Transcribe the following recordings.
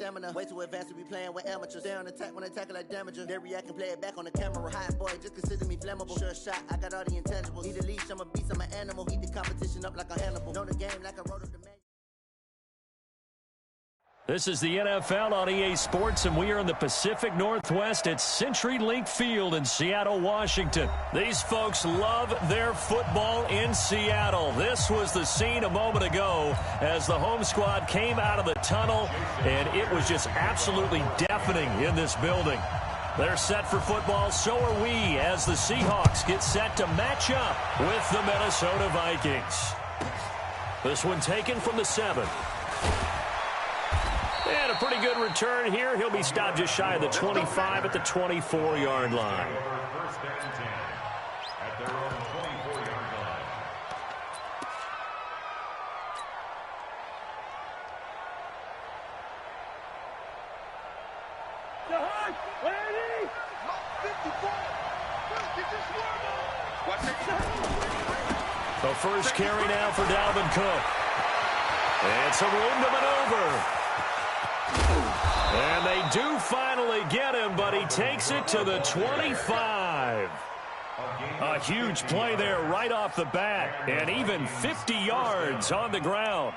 stamina. Way too advanced to be playing with amateurs. Stay on attack when I tackle like damager. They react and play it back on the camera. Hot boy, just consider me flammable. Sure shot, I got all the intangibles. Need a leash, I'm a beast, I'm an animal. Eat the competition up like a Hannibal. Know the game like I wrote up the manual. This is the NFL on EA Sports, and we are in the Pacific Northwest at CenturyLink Field in Seattle, Washington. These folks love their football in Seattle. This was the scene a moment ago as the home squad came out of the tunnel, and it was just absolutely deafening in this building. They're set for football, so are we, as the Seahawks get set to match up with the Minnesota Vikings. This one taken from the 7. And a pretty good return here. He'll be stopped just shy of the 25 at the 24-yard line. The first carry now for Dalvin Cook. And some room to maneuver. And they do finally get him, but he takes it to the 25. A huge play there right off the bat, and even 50 yards on the ground.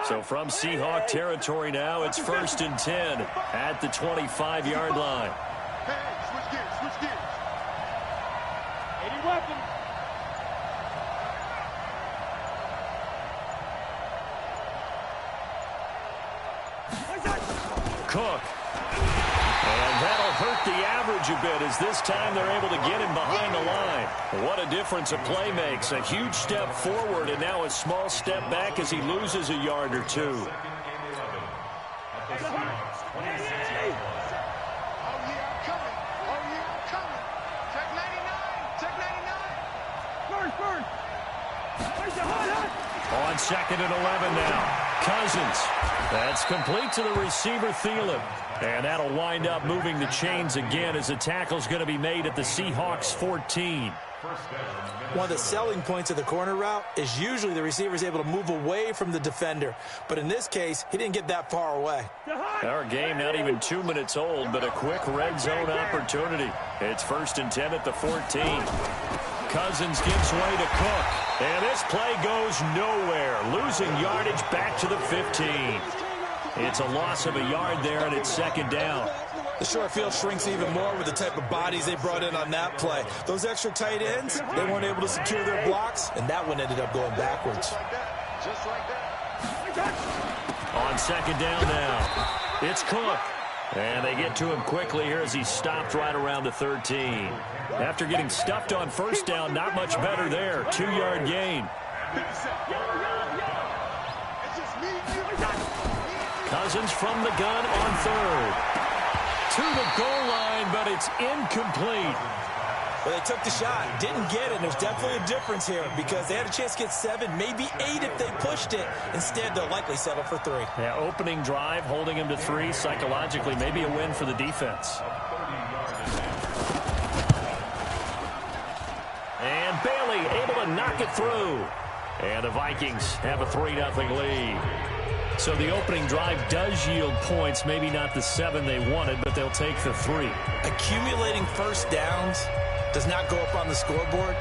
So from Seahawk territory now, it's 1st and 10 at the 25-yard line. Switch gears. Any weapon. Cook. And that'll hurt the average a bit as this time they're able to get him behind the line. What a difference a play makes. A huge step forward and now a small step back as he loses a yard or two. On 2nd and 11 now. Cousins. That's complete to the receiver, Thielen. And that'll wind up moving the chains again as the tackle's going to be made at the Seahawks 14. One of the selling points of the corner route is usually the receiver is able to move away from the defender. But in this case, he didn't get that far away. Our game not even 2 minutes old, but a quick red zone opportunity. It's 1st and 10 at the 14. Cousins gives way to Cook. And this play goes nowhere. Losing yardage back to the 15. It's a loss of a yard there, and it's 2nd down. The short field shrinks even more with the type of bodies they brought in on that play. Those extra tight ends, they weren't able to secure their blocks, and that one ended up going backwards. Just like that. On 2nd down now, it's Cook. And they get to him quickly here as he's stopped right around the 13. After getting stuffed on 1st down, not much better there. 2-yard gain. Cousins from the gun on 3rd. To the goal line, but it's incomplete. Well, they took the shot, didn't get it. There's definitely a difference here because they had a chance to get 7, maybe 8 if they pushed it. Instead, they'll likely settle for 3. Yeah, opening drive, holding him to 3. Psychologically, maybe a win for the defense. And Bailey able to knock it through. And the Vikings have a 3-0 lead. So the opening drive does yield points, maybe not the 7 they wanted, but they'll take the 3. Accumulating 1st downs does not go up on the scoreboard,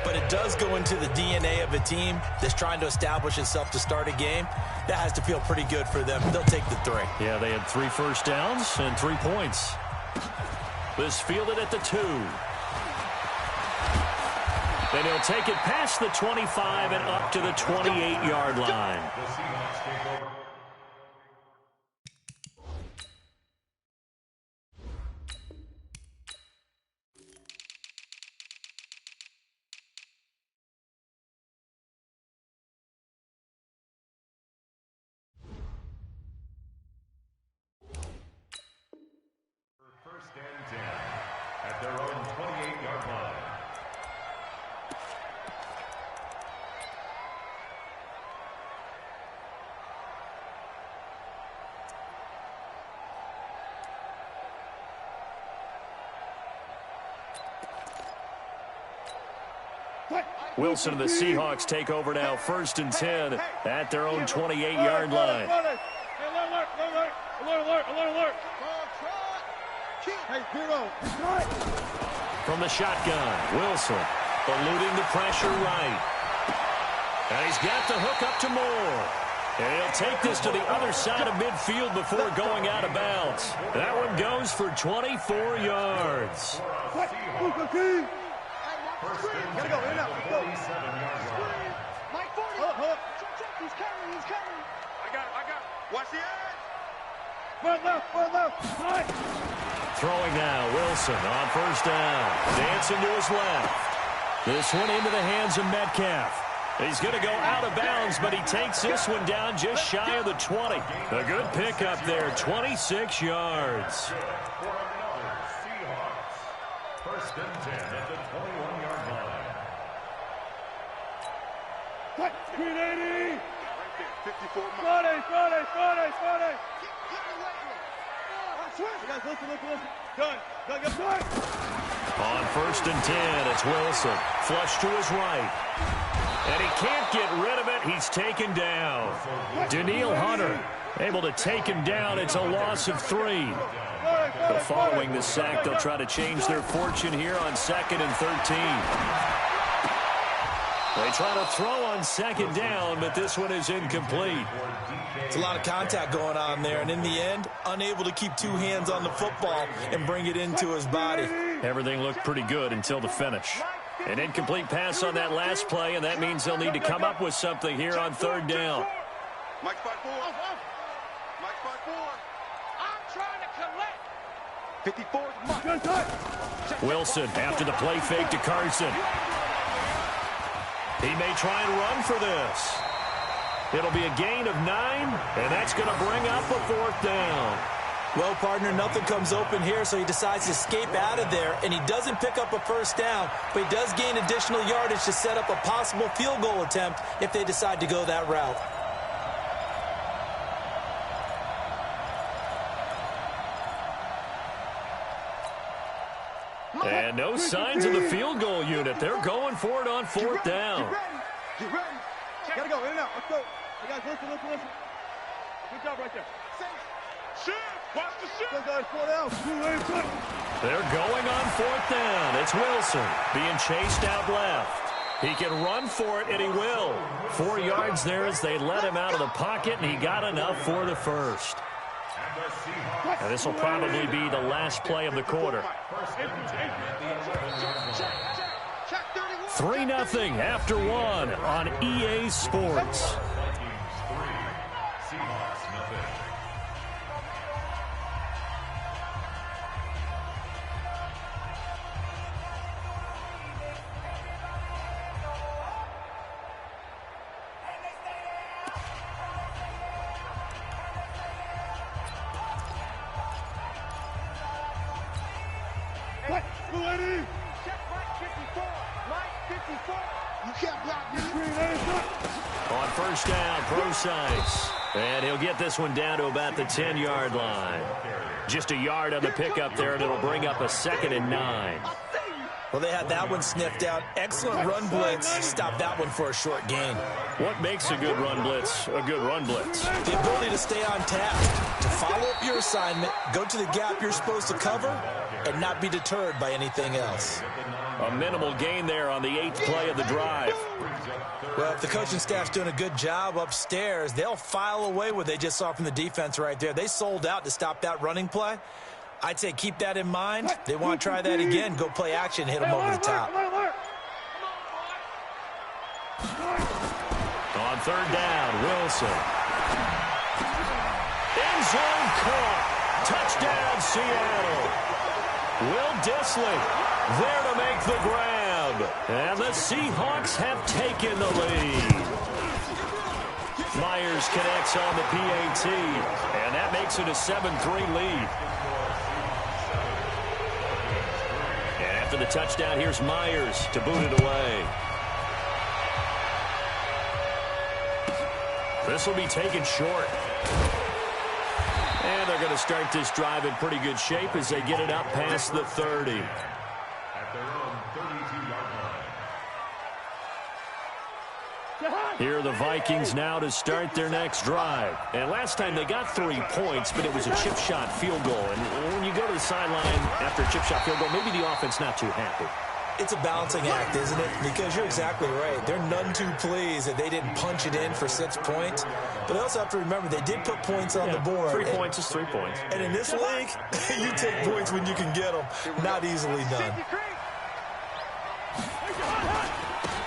but it does go into the DNA of a team that's trying to establish itself to start a game. That has to feel pretty good for them. They'll take the 3. Yeah, they had 3 first downs and 3 points. This fielded at the 2. Then he'll take it past the 25 and up to the 28-yard line. At their own 28-yard line. Wilson and the Seahawks take over now, 1st and 10 at their own 28-yard line. Alert. Hey, Hero. From the shotgun, Wilson eluding the pressure right. And he's got the hook up to Moore. And he'll take this to the other side of midfield before going out of bounds. That one goes for 24 yards. First and 10 at the 47-yard line. Mike 40. He's coming. I got it. Watch the edge. One left. Throwing now, Wilson on 1st down. Dancing to his left. This one into the hands of Metcalf. He's going to go out of bounds, but he takes this one down just shy of the 20. A good pickup there, 26 yards. For another Seahawks. First and 10 at the 21-yard line. Green 80. Right there, 54 miles. Friday. Guys, Listen. Done. On 1st and 10, it's Wilson. Flush to his right. And he can't get rid of it. He's taken down. Daniil Hunter able to take him down. It's a loss of 3. But following the sack, they'll try to change their fortune here on 2nd and 13. They try to throw on 2nd down, but this one is incomplete. It's a lot of contact going on there, and in the end, unable to keep 2 hands on the football and bring it into his body. Everything looked pretty good until the finish. An incomplete pass on that last play, and that means they'll need to come up with something here on 3rd down. Mike 5-4. I'm trying to collect. 54. Wilson after the play fake to Carson. He may try and run for this. It'll be a gain of 9, and that's going to bring up a 4th down. Well, partner, nothing comes open here, so he decides to escape out of there, and he doesn't pick up a 1st down, but he does gain additional yardage to set up a possible field goal attempt if they decide to go that route. And no signs of the field goal unit. They're going for it on 4th down. Get ready. Gotta go. In and out. Let's go. Hey, guys, listen. Good job right there. Shift. Watch the shift. Go, guys. 4 down. They're going on 4th down. It's Wilson being chased out left. He can run for it, and he will. 4 yards there as they let him out of the pocket, and he got enough for the first. And this will probably be the last play of the quarter. 3-0 after 1 on EA Sports. On 1st down, Procise. And he'll get this one down to about the 10-yard line. Just a yard on the pickup there, and it'll bring up a 2nd and 9. Well, they had that one sniffed out. Excellent run blitz. Stop that one for a short gain. What makes a good run blitz a good run blitz? The ability to stay on task, to follow up your assignment, go to the gap you're supposed to cover, and not be deterred by anything else. A minimal gain there on the 8th play of the drive. Well, if the coaching staff's doing a good job upstairs, they'll file away what they just saw from the defense right there. They sold out to stop that running play. I'd say keep that in mind. They want to try that again. Go play action, hit them over the top. On 3rd down, Wilson. End zone caught. Touchdown, Seattle. Will Dissly there to make the grab. And the Seahawks have taken the lead. Myers connects on the PAT. And that makes it a 7-3 lead. And after the touchdown, here's Myers to boot it away. This will be taken short. And they're going to start this drive in pretty good shape as they get it up past the 30. At their own 32-yard line. Here are the Vikings now to start their next drive. And last time they got 3 points, but it was a chip shot field goal. And when you go to the sideline after a chip shot field goal, maybe the offense not too happy. It's a balancing act, isn't it? Because you're exactly right. They're none too pleased that they didn't punch it in for 6 points. But they also have to remember they did put points on the board. 3 points is 3 points. And in this league, you take points when you can get them. Not easily done.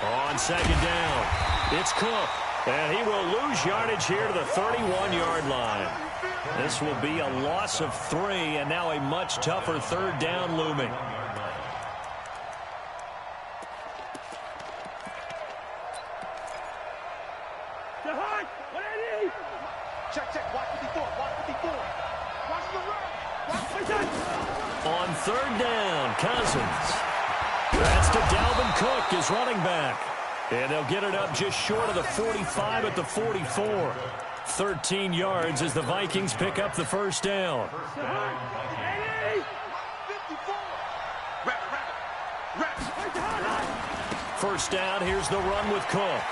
On second down, it's Cook. And he will lose yardage here to the 31-yard line. This will be a loss of 3, and now a much tougher third down looming. Check. Watch 54. Watch 54. Watch the run. On third down, Cousins. That's to Dalvin Cook, his running back. And they'll get it up just short of the 45 at the 44. 13 yards as the Vikings pick up the first down. First down, here's the run with Cook.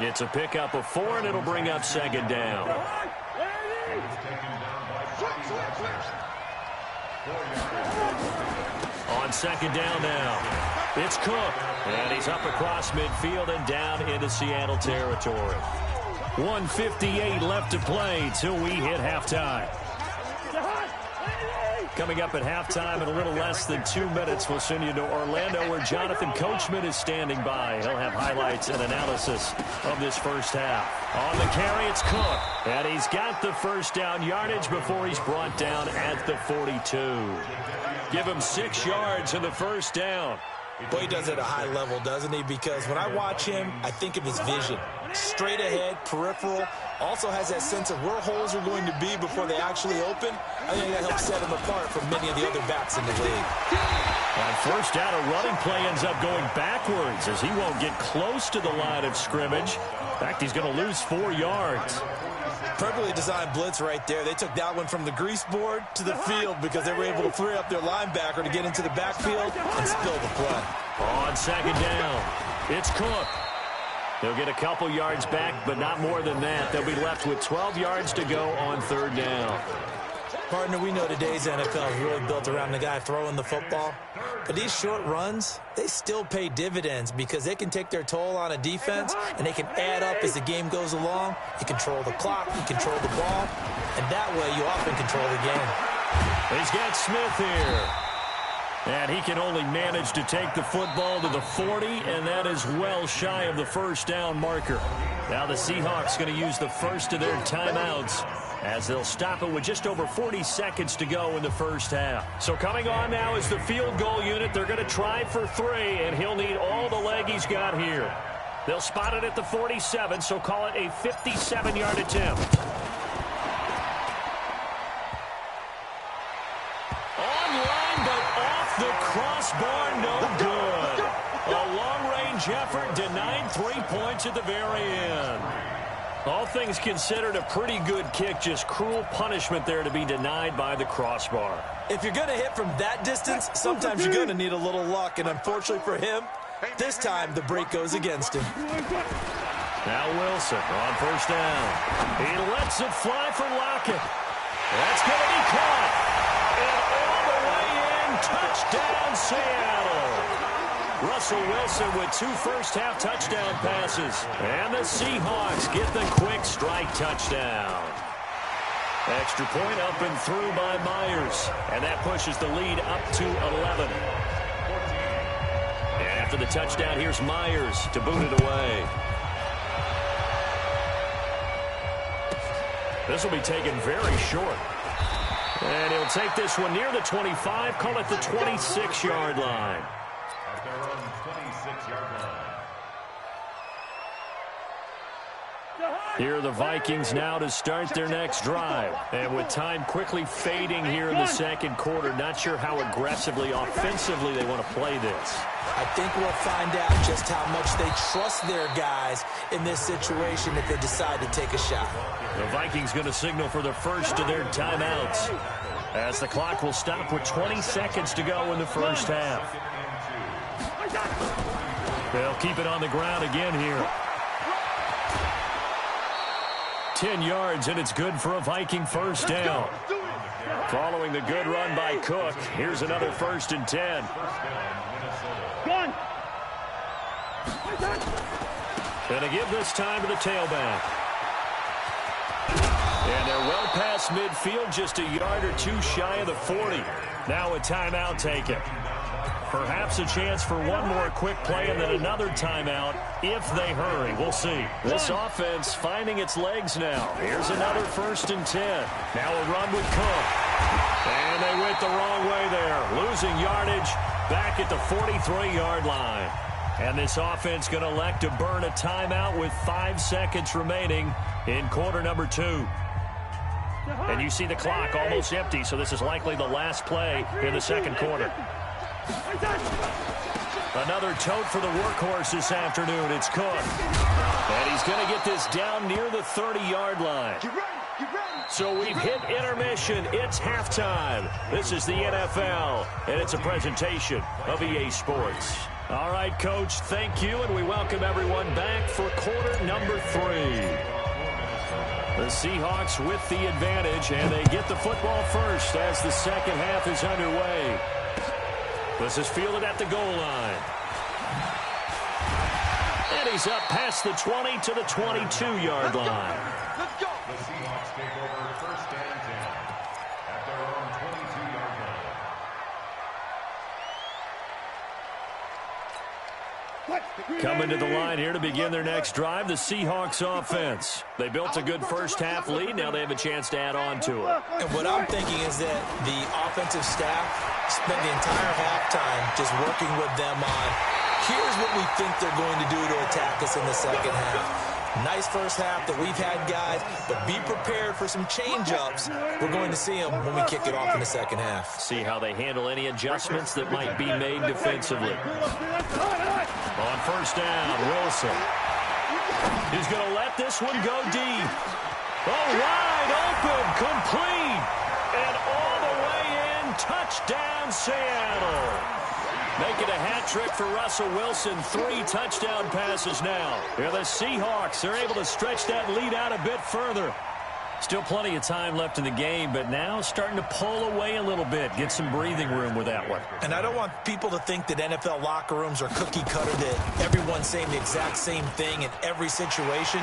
It's a pickup of 4, and it'll bring up second down. On second down now, it's Cook. And he's up across midfield and down into Seattle territory. 1:58 left to play till we hit halftime. Coming up at halftime in a little less than 2 minutes, we'll send you to Orlando where Jonathan Coachman is standing by. He'll have highlights and analysis of this first half. On the carry, it's Cook. And he's got the first down yardage before he's brought down at the 42. Give him 6 yards in the first down. Boy, he does it at a high level, doesn't he? Because when I watch him, I think of his vision. Straight ahead, peripheral. Also has that sense of where holes are going to be before they actually open. I think that helps set him apart from many of the other backs in the league. On first down, a running play ends up going backwards as he won't get close to the line of scrimmage. In fact, he's going to lose 4 yards. Perfectly designed blitz right there. They took that one from the grease board to the field because they were able to free up their linebacker to get into the backfield and spill the play. On second down, it's Cook. They'll get a couple yards back, but not more than that. They'll be left with 12 yards to go on third down. Partner, we know today's NFL is really built around the guy throwing the football. But these short runs, they still pay dividends because they can take their toll on a defense and they can add up as the game goes along. You control the clock, you control the ball, and that way you often control the game. He's got Smith here. And he can only manage to take the football to the 40, and that is well shy of the first down marker. Now the Seahawks going to use the first of their timeouts as they'll stop it with just over 40 seconds to go in the first half. So coming on now is the field goal unit. They're going to try for 3, and he'll need all the leg he's got here. They'll spot it at the 47, so call it a 57-yard attempt. Online, but off the crossbar, no good. A long-range effort denied 3 points at the very end. All things considered, a pretty good kick, just cruel punishment there to be denied by the crossbar. If you're going to hit from that distance, sometimes you're going to need a little luck, and unfortunately for him, this time the break goes against him. Now Wilson on first down. He lets it fly for Lockett. That's going to be caught. And all the way in, touchdown Seattle. Russell Wilson with 2 first-half touchdown passes. And the Seahawks get the quick strike touchdown. Extra point up and through by Myers. And that pushes the lead up to 11. And after the touchdown, here's Myers to boot it away. This will be taken very short. And he'll take this one near the 25, call it the 26-yard line. At their own 26-yard line. Here are the Vikings now to start their next drive. And with time quickly fading here in the second quarter, not sure how aggressively, offensively they want to play this. I think we'll find out just how much they trust their guys in this situation if they decide to take a shot. The Vikings going to signal for the first of their timeouts as the clock will stop with 20 seconds to go in the first half. They'll keep it on the ground again here. 10 yards, and it's good for a Viking first down. Following the good run by Cook, here's another 1st and 10. Gonna give this time to the tailback. And they're well past midfield, just a yard or two shy of the 40. Now a timeout taken. Perhaps a chance for one more quick play and then another timeout if they hurry. We'll see. This offense finding its legs now. Here's another 1st and 10. Now a run with Cook. And they went the wrong way there. Losing yardage back at the 43-yard line. And this offense going to elect to burn a timeout with 5 seconds remaining in quarter number 2. And you see the clock almost empty, so this is likely the last play in the second quarter. Another tote for the workhorse this afternoon. It's Cook. And he's going to get this down near the 30-yard line. So we've hit intermission. It's halftime. This is the NFL, and it's a presentation of EA Sports. All right, Coach, thank you, and we welcome everyone back for quarter number 3. The Seahawks with the advantage, and they get the football first as the second half is underway. This is fielded at the goal line. And he's up past the 20 to the 22-yard line. Let's go. The Seahawks take over 1st and 10 at their own 22-yard line. Coming to the line here to begin their next drive, the Seahawks offense. They built a good first half lead. Now they have a chance to add on to it. And what I'm thinking is that the offensive staff spent the entire halftime just working with them on, here's what we think they're going to do to attack us in the second half. Nice first half that we've had, guys, but be prepared for some change-ups. We're going to see them when we kick it off in the second half. See how they handle any adjustments that might be made defensively. On first down, Wilson. He's going to let this one go deep. Oh, wide open, complete, and all the way in, touchdown Seattle. Making a hat trick for Russell Wilson. 3 touchdown passes now. Yeah, the Seahawks, they're able to stretch that lead out a bit further. Still plenty of time left in the game, but now starting to pull away a little bit. Get some breathing room with that one. And I don't want people to think that NFL locker rooms are cookie cutter, that everyone's saying the exact same thing in every situation.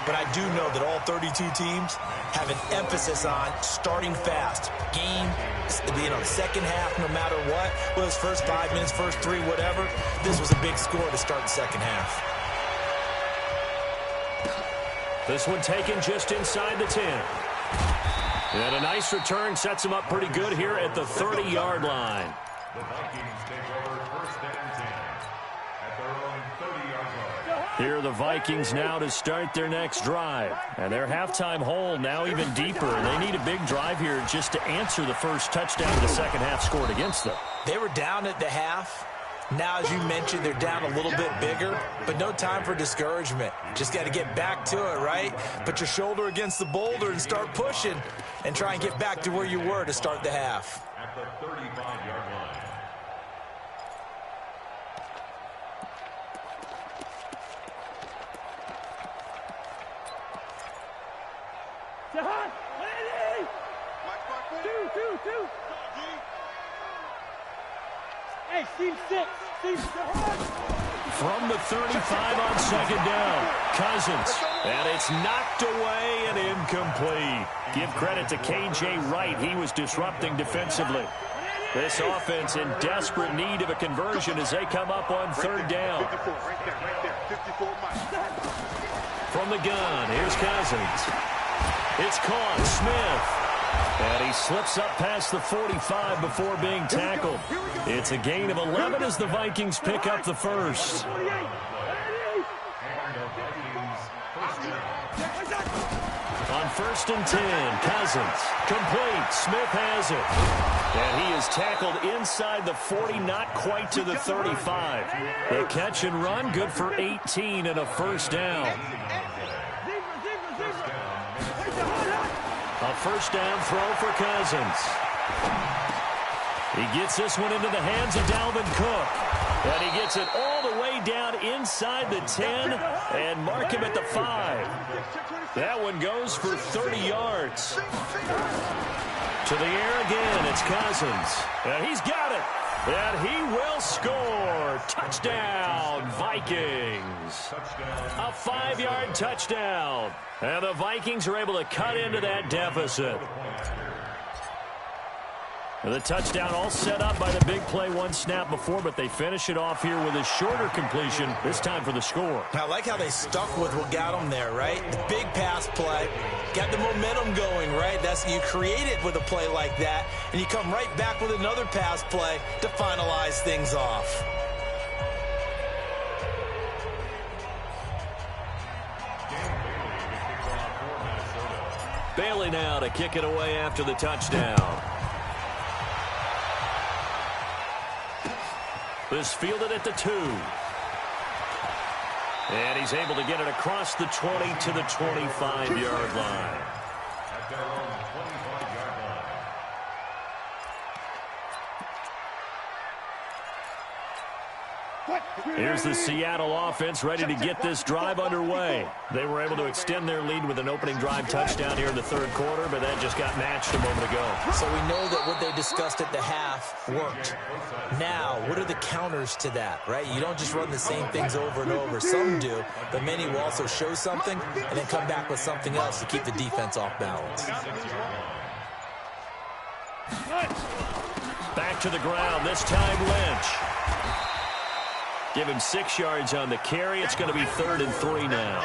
But I do know that all 32 teams have an emphasis on starting fast. Game, second half, no matter what. Whether it's first 5 minutes, first 3, whatever. This was a big score to start the second half. This one taken just inside the 10. And a nice return sets him up pretty good here at the 30-yard line. The Vikings take over 1st and 10 at their own 30-yard line. Here are the Vikings now to start their next drive. And their halftime hole now even deeper. And they need a big drive here just to answer the first touchdown the second half scored against them. They were down at the half. Now, as you mentioned, they're down a little bit bigger, but no time for discouragement. Just got to get back to it, right? Put your shoulder against the boulder and start pushing and try and get back to where you were to start the half. At the 35-yard line. Two. Hey, team 6. From the 35 on second down, Cousins. And it's knocked away and incomplete. Give credit to K.J. Wright. He was disrupting defensively. This offense in desperate need of a conversion as they come up on third down. From the gun, here's Cousins. It's caught, Smith. And he slips up past the 45 before being tackled. It's a gain of 11 as the Vikings pick up the first. On 1st and 10, Cousins. Complete. Smith has it. And he is tackled inside the 40, not quite to the 35. The catch and run, good for 18 and a first down. A first down throw for Cousins. He gets this one into the hands of Dalvin Cook. And he gets it all the way way down inside the 10 and mark him at the 5. That one goes for 30 yards. To the air again, it's Cousins. And he's got it. And he will score. Touchdown, Vikings. A 5-yard touchdown. And the Vikings are able to cut into that deficit. And the touchdown all set up by the big play one snap before, but they finish it off here with a shorter completion, this time for the score. I like how they stuck with what got them there, right? The big pass play, got the momentum going, right? That's you create it with a play like that, and you come right back with another pass play to finalize things off. Bailey now to kick it away after the touchdown. This fielded at the 2. And he's able to get it across the 20 to the 25-yard line. At their own 25-yard line. Here's the Seattle offense ready to get this drive underway. They were able to extend their lead with an opening drive touchdown here in the third quarter, but that just got matched a moment ago. So we know that what they discussed at the half worked. Now, what are the counters to that, right? You don't just run the same things over and over. Some do, but many will also show something and then come back with something else to keep the defense off balance. Back to the ground, this time Lynch. Give him 6 yards on the carry. It's going to be 3rd and 3 now.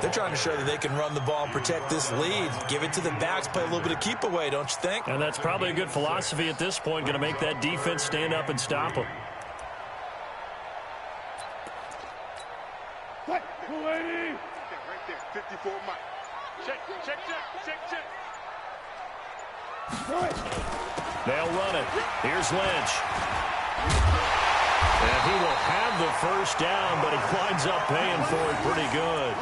They're trying to show that they can run the ball and protect this lead. Give it to the backs, play a little bit of keep away, don't you think? And that's probably a good philosophy at this point, going to make that defense stand up and stop them. Right there, 54 Mike. Check. They'll run it. Here's Lynch. And he will have the first down, but he winds up paying for it pretty good.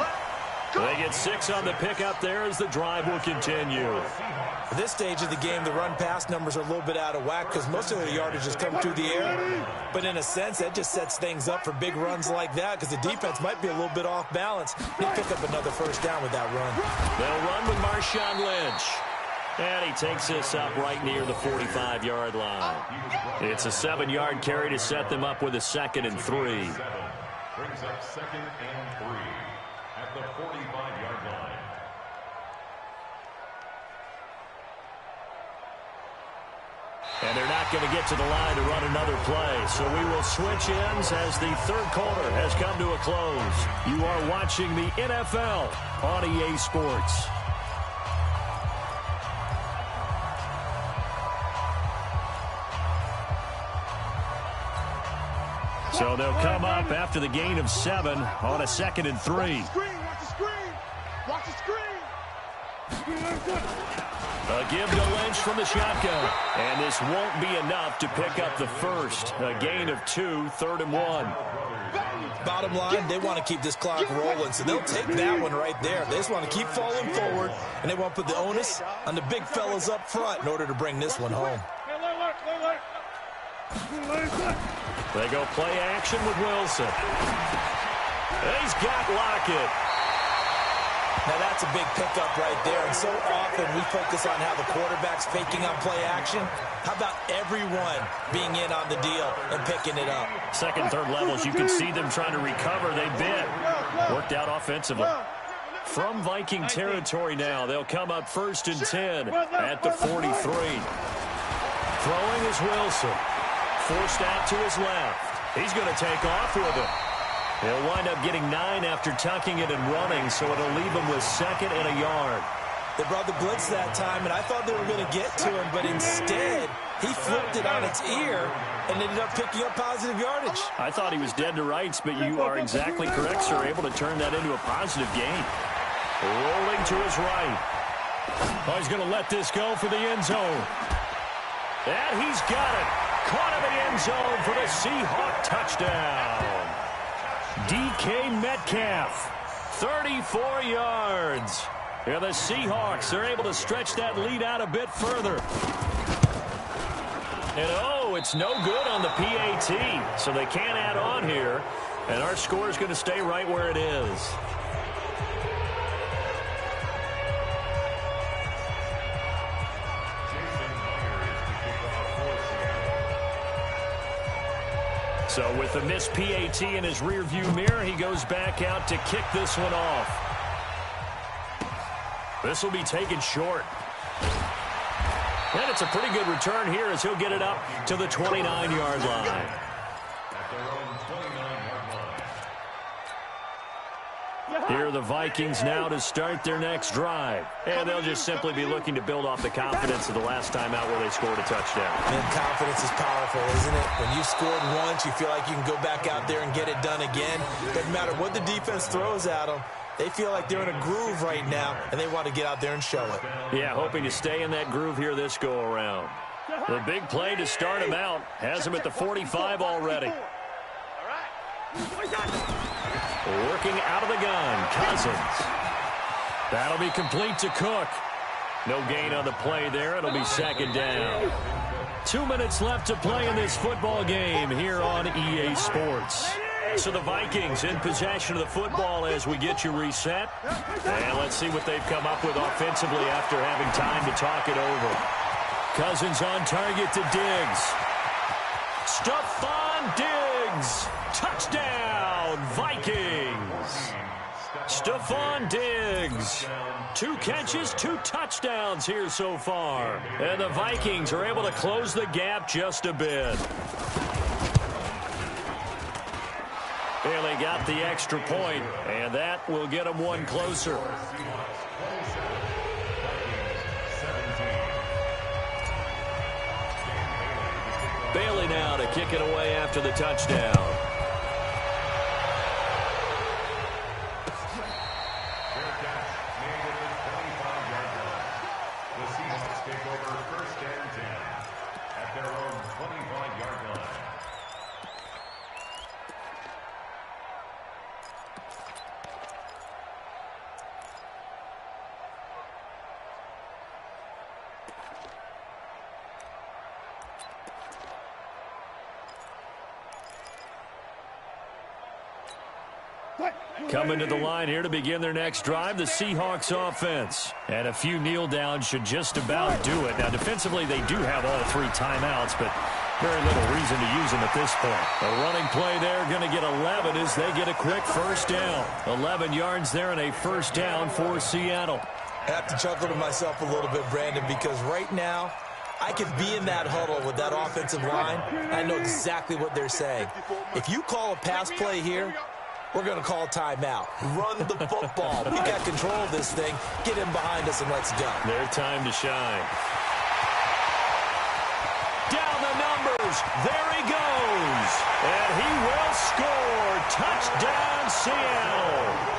They get 6 on the pickup there as the drive will continue. At this stage of the game, the run-pass numbers are a little bit out of whack because most of the yardage has come through the air. But in a sense, that just sets things up for big runs like that because the defense might be a little bit off balance. They pick up another first down with that run. They'll run with Marshawn Lynch. And he takes this up right near the 45-yard line. It's a 7-yard carry to set them up with a 2nd and 3. Brings up 2nd and 3 at the 45-yard line. And they're not going to get to the line to run another play. So we will switch ends as the third quarter has come to a close. You are watching the NFL on EA Sports. So they'll come up after the gain of 7 on a 2nd and 3. Watch the screen. A give to Lynch from the shotgun. And this won't be enough to pick up the first. A gain of 2, 3rd and 1. Bottom line, they want to keep this clock rolling, so they'll take that one right there. They just want to keep falling forward, and they want to put the onus on the big fellas up front in order to bring this one home. They go play action with Wilson. He's got Lockett. Now that's a big pickup right there, and so often we focus on how the quarterback's faking on play action. How about everyone being in on the deal and picking it up? Second, third levels, you can see them trying to recover. They bit. Worked out offensively. From Viking territory now, they'll come up 1st and 10 at the 43. Throwing is Wilson. Forced out to his left. He's going to take off with it. He'll wind up getting 9 after tucking it and running, so it'll leave him with 2nd and a yard. They brought the blitz that time, and I thought they were going to get to him, but instead, he flipped it on its ear and ended up picking up positive yardage. I thought he was dead to rights, but you are exactly correct, sir. Able to turn that into a positive gain. Rolling to his right. Oh, he's going to let this go for the end zone. And he's got it. Caught in the end zone for the Seahawk touchdown. DK Metcalf, 34 yards. Yeah, the Seahawks are able to stretch that lead out a bit further. And, oh, it's no good on the PAT, so they can't add on here. And our score is going to stay right where it is. So with the missed PAT in his rearview mirror, he goes back out to kick this one off. This will be taken short. And it's a pretty good return here as he'll get it up to the 29-yard line. Here are the Vikings now to start their next drive. And they'll just simply be looking to build off the confidence of the last time out where they scored a touchdown. And confidence is powerful, isn't it? When you've scored once, you feel like you can go back out there and get it done again. Doesn't matter what the defense throws at them. They feel like they're in a groove right now, and they want to get out there and show it. Yeah, hoping to stay in that groove here this go-around. The big play to start him out has him at the 45 already. Working out of the gun, Cousins. That'll be complete to Cook. No gain on the play there. It'll be second down. 2 minutes left to play in this football game here on EA Sports. So the Vikings in possession of the football as we get you reset. And let's see what they've come up with offensively after having time to talk it over. Cousins on target to Diggs. Stephon Diggs. Touchdown, Vikings. Stephon Diggs. 2 catches, 2 touchdowns here so far. And the Vikings are able to close the gap just a bit. Bailey got the extra point, and that will get him one closer. Bailey now to kick it away after the touchdown. Coming to the line here to begin their next drive, the Seahawks offense. And a few kneel downs should just about do it. Now, defensively, they do have all 3 timeouts, but very little reason to use them at this point. A running play there, going to get 11 as they get a quick first down. 11 yards there and a first down for Seattle. I have to chuckle to myself a little bit, Brandon, because right now, I could be in that huddle with that offensive line. I know exactly what they're saying. If you call a pass play here, we're going to call timeout. Run the football. We got control of this thing. Get him behind us and let's go. Their time to shine. Down the numbers. There he goes. And he will score. Touchdown, Seattle.